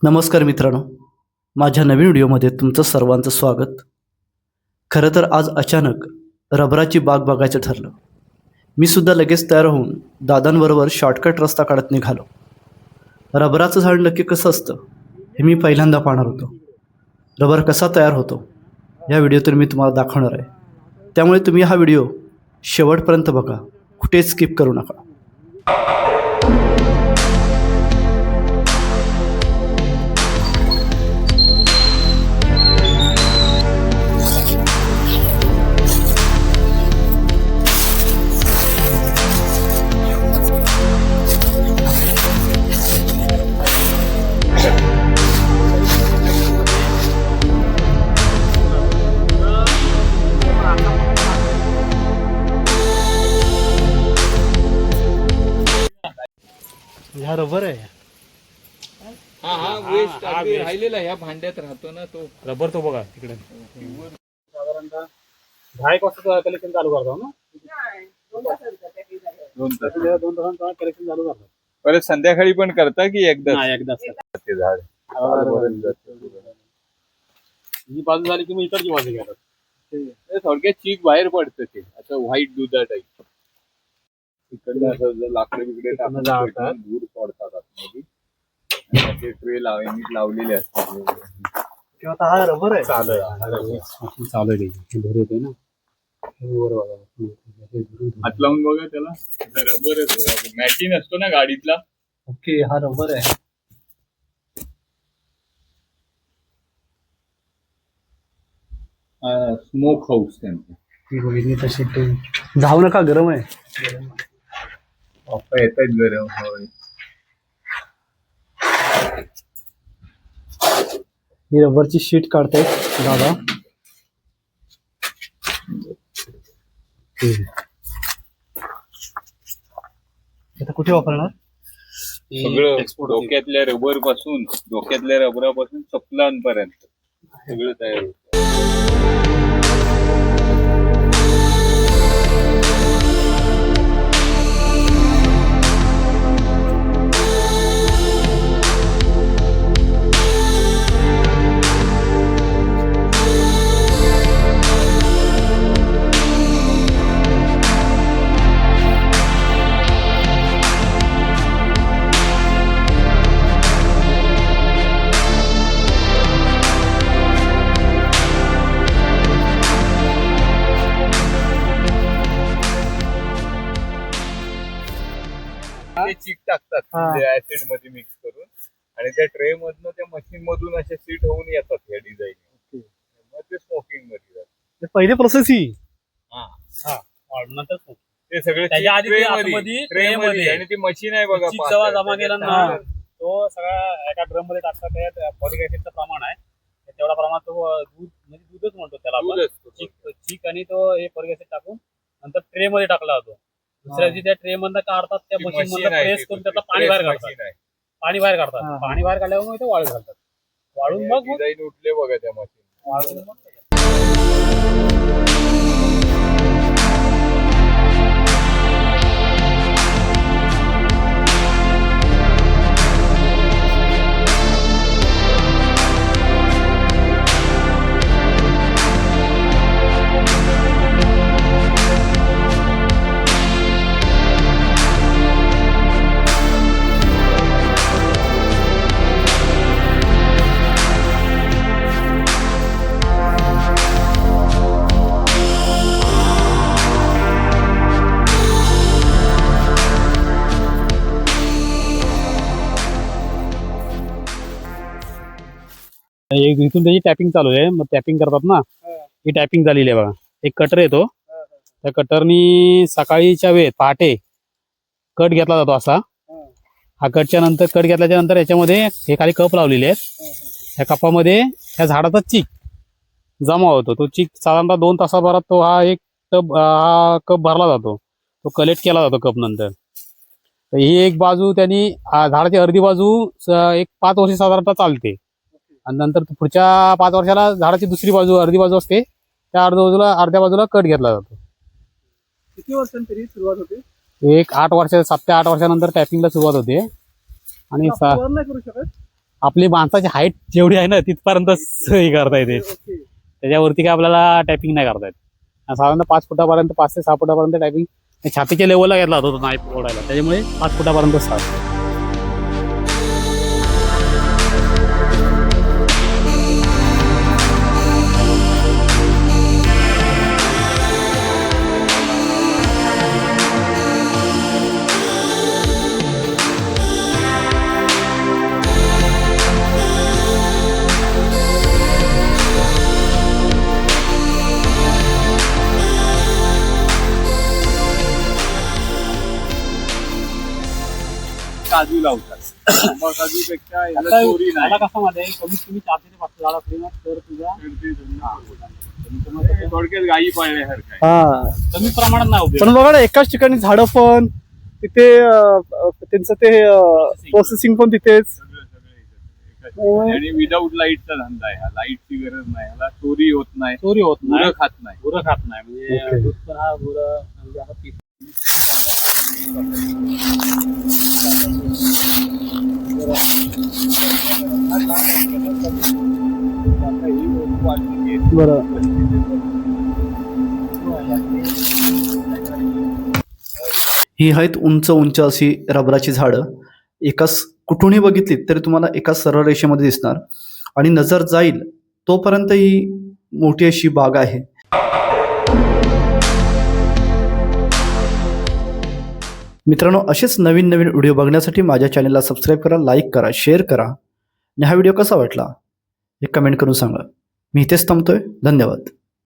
नमस्कार मित्रांनो, माझ्या नवीन व्हिडिओमध्ये तुमचं सर्वांचं स्वागत. खरं तर आज अचानक रबराची बाग बघायचं ठरलं. मी सुद्धा लगेच तयार होऊन दादांबरोबर शॉर्टकट रस्ता काढत निघालो. रबराचं झाड नक्की कसं असतं हे मी पहिल्यांदा पाहणार होतो. रबर कसा तयार होतो या व्हिडिओतून मी तुम्हाला दाखवणार आहे. त्यामुळे तुम्ही हा व्हिडिओ शेवटपर्यंत बघा, कुठेच स्किप करू नका. हा रबर आहे. हा हा वेस्ट अगदी राहिलेला ह्या भांड्यात राहतो ना तो रबर. तो बघा तिकडे साधारणतः 10 वाजता कलेक्शन चालू करतो ना. 2 तास 2 तासांचा कलेक्शन चालू करतो. परत संध्याकाळी पण करता की एकदा नाही, एकदाच ते झाड ही बाजू झाली की मग इकडची बाजू घेतात. ते थोडक्यात चीक बाहेर पडतं ते असं व्हाईट दुधा टाईप. इकडनं असं जर लाकडं बिकडे टाकून जातात. दूर पडतात आतमध्ये. आणि असे ट्रे लावलेले असतात. किंवा आता हा रबर आहे. चालू आहे भर येते ना. वर बघा. हात लावून बघा त्याला. रबर मॅचिन असतो ना गाडीतला. ओके, हा रबर आहे. स्मोक हाऊस त्यांचं. ती बघितली तशी ते जाऊ नका, गरम आहे. ऑफर येत आहेत गरम. होय. ही रबरची शीट काढतायत दादा. आता कुठे वापरणार? सगळं डोक्यातल्या रबर पासून रबरापासून चपलांपर्यंत सगळं तयार होतं. ते चीक टाकतात ऍसिड मध्ये मिक्स करून आणि त्या ट्रे मधनं त्या मशीन मधून असे सीट होऊन येतात ह्या डिझाईन. मग ते स्मोकिंग मध्ये जातात. पहिली प्रोसेस ही. हा नंतर ते सगळे त्याच्या आधी ते आतमध्ये ट्रे tray मध्ये. मध्ये आणि ती मशीन आहे बघा. चीक जेव्हा जमा केला ना, हा. तो सगळा एका ड्रम मध्ये टाकतात. त्यात फॉलिक ऍसिडचं प्रमाण आहे. तेवढा प्रमाणात तो दूध म्हणजे दूधच म्हणतो त्याला आपण. दूध असतं. चीक आणि तो हे फॉलिक ऍसिड टाकून नंतर ट्रे मध्ये टाकला जातो. दुसऱ्या दिवशी त्या ट्रे मधनं काढतात, त्या ती मशीन machine मधनं आहे प्रेस ती. करून त्यातलं पाणी बाहेर Press काढतात. machine आहे. पाणी बाहेर काढतात. हा. पाणी बाहेर काढल्यावर मग ते वाळू घालतात. वाळून मग डिझाईन उठले बघा त्या मशीन. वाळून मग एक इथून त्याची टॅपिंग चालू आहे. मग टॅपिंग करतात ना, ही टॅपिंग झालेली आहे बघा. एक कटर येतो, त्या कटरनी सकाळीच्या वेळेत पहाटे कट घेतला जातो असा. हा कटच्या नंतर कट घेतल्याच्या नंतर याच्यामध्ये हे खाली कप लावलेले आहेत. ह्या कपामध्ये ह्या झाडाचा चीक जमा होतो. तो चीक साधारणतः 2 तासाभरात तो हा कप भरला जातो. तो कलेक्ट केला जातो कप नंतर. तर ही एक बाजू त्यांनी झाडाची अर्धी बाजू एक 5 वर्ष साधारणतः चालते आणि नंतर पुढच्या 5 वर्षाला झाडाची दुसरी बाजू अर्धी बाजू असते, त्या अर्ध्या बाजूला कट घेतला जातो. किती वर्षांतरी सुरुवात होते? एक 8 वर्ष 7 ते 8 वर्षानंतर टॅपिंगला सुरुवात होते आणि नाही करू शकत. आपली माणसाची हाईट जेवढी आहे ना तिथपर्यंत हे करता येते. त्याच्यावरती काय आपल्याला टायपिंग नाही करता येत. आणि साधारणतः 5 फुटापर्यंत 5 ते 6 फुटापर्यंत टायपिंग छातीच्या लेवलला घेतला होता तो नाईफ ओढायला. त्याच्यामुळे 5 फुटापर्यंत स्टार्ट. काजू लावतात. मग काजूपेक्षा याला आता चोरी नाही. मला कसं मध्ये कमीत कमी 4 ते 5 झाड असली ना तर तुझा थोडक्यात गायी पाळल्यासारखं आहे. हा कमी प्रमाणात नाही उपयोग. पण बघा ना, एकाच ठिकाणी झाडं पण तिथे त्यांचं ते प्रोसेसिंग पण तिथेच. सगळं एकाच ठिकाणी. आणि विदाऊट लाईटचा धंदा आहे हा. लाईटची गरज नाही. ह्याला चोरी होत नाही. चोरी होत नाही, गुरं खात नाही. गुरं खात नाही. म्हणजे Okay. दूध पण हा गुरं म्हणजे आता पीक बरं. ही आहेत उंच उंच अशी रबराची झाडं. एकाच कुठूनही बघितली तरी तुम्हाला एकाच सरळ रेषेमध्ये दिसणार आणि नजर जाईल तोपर्यंत ही मोठी अशी बाग आहे. मित्रांनो, असेच नवीन नवीन व्हिडिओ बघण्यासाठी माझ्या चॅनलला सबस्क्राईब करा, लाईक करा, शेअर करा आणि हा व्हिडिओ कसा वाटला हे कमेंट करून सांगा. मी इथेच थांबतोय. धन्यवाद.